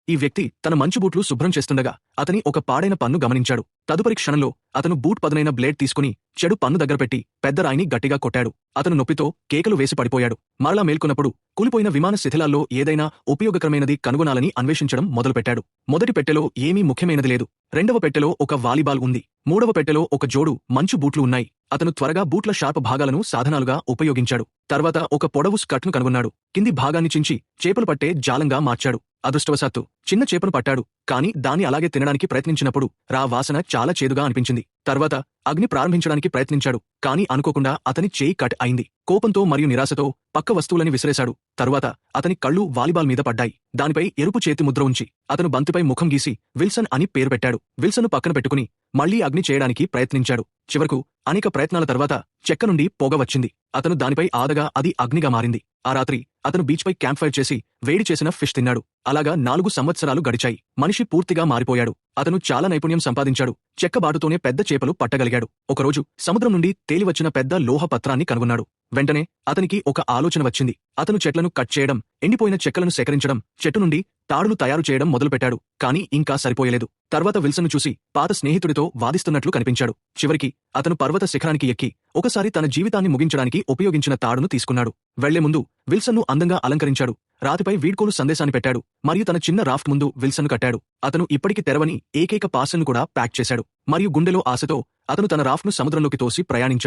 ఈ వ్యక్తి తన మంచు బూట్లు శుభ్రం చేస్తుండగా అతని ఒక పాడైన పన్ను గమనించాడు. తదుపరి క్షణంలో అతను బూట్ పదునైన బ్లేడ్ తీసుకుని చెడు పన్ను దగ్గర పెట్టి పెద్ద రాయిని గట్టిగా కొట్టాడు. అతను నొప్పితో కేకలు వేసి పడిపోయాడు. మరలా మేల్కొన్నప్పుడు కూలిపోయిన విమాన శిథిలాల్లో ఏదైనా ఉపయోగకరమైనది కనుగొనాలని అన్వేషించడం మొదలుపెట్టాడు. మొదటి పెట్టెలో ఏమీ ముఖ్యమైనది లేదు. రెండవ పెట్టెలో ఒక వాలీబాల్ ఉంది. మూడవ పెట్టెలో ఒక జోడు మంచు బూట్లు ఉన్నాయి. అతను త్వరగా బూట్ల షార్ప్ భాగాలను సాధనాలుగా ఉపయోగించాడు. తర్వాత ఒక పొడవు స్కర్ట్ను కనుగొన్నాడు. కింది భాగాన్ని చించి చేపలు పట్టే జాలంగా మార్చాడు. అదృష్టవశాత్తు చిన్న చేపను పట్టాడు. కాని దాన్ని అలాగే తినడానికి ప్రయత్నించినప్పుడు రా వాసన చాలా చేదుగా అనిపించింది. తర్వాత అగ్ని ప్రారంభించడానికి ప్రయత్నించాడు. కాని అనుకోకుండా అతని చేయి కట్ అయింది. కోపంతో మరియు నిరాశతో పక్క వస్తువులని విసిరేశాడు. తరువాత అతని కళ్ళు వాలీబాల్ మీద పడ్డాయి. దానిపై ఎరుపు చేతి ముద్ర ఉంచి అతను బంతిపై ముఖం గీసి విల్సన్ అని పేరు పెట్టాడు. విల్సన్ను పక్కన పెట్టుకుని మళ్లీ అగ్ని చేయడానికి ప్రయత్నించాడు. చివరకు అనేక ప్రయత్నాల తర్వాత చెక్క నుండి పొగ వచ్చింది. అతను దానిపై ఆదగా అది అగ్నిగా మారింది. ఆ రాత్రి అతను బీచ్పై క్యాంప్ ఫైర్ చేసి వేడి చేసిన ఫిష్ తిన్నాడు. అలాగా 4 సంవత్సరాలు గడిచాయి. మనిషి పూర్తిగా మారిపోయాడు. అతను చాలా నైపుణ్యం సంపాదించాడు. చెక్క బాటుతోనే పెద్ద చేపలు పట్టగలిగాడు. ఒకరోజు సముద్రం నుండి తేలివచ్చిన పెద్ద లోహ పత్రాన్ని కనుగొన్నాడు. వెంటనే అతనికి ఒక ఆలోచన వచ్చింది. అతను చెట్లను కట్ చేయడం, ఎండిపోయిన చెక్కలను సేకరించడం, చెట్టు నుండి తాడులు తయారు చేయడం మొదలుపెట్టాడు. కాని ఇంకా సరిపోయలేదు. తర్వాత విల్సన్ను చూసి పాత స్నేహితుడితో వాదిస్తున్నట్లు కనిపించాడు. చివరికి అతను పర్వత శిఖరానికి ఎక్కి ఒకసారి తన జీవితాన్ని ముగించడానికి ఉపయోగించిన తాడును తీసుకున్నాడు. వెళ్లే ముందు విల్సన్ను అందంగా అలంకరించాడు. రాతిపై వీడ్కోలు సందేశాన్ని పెట్టాడు మరియు తన చిన్న రాఫ్ట్ ముందు విల్సన్ను కట్టాడు. అతను ఇప్పటికి తెరవని ఏకైక పార్సెల్ను కూడా ప్యాక్ చేశాడు. మరియు గుండెలో ఆశతో అతను తన రాఫ్ట్ను సముద్రంలోకి తోసి ప్రయాణించాడు.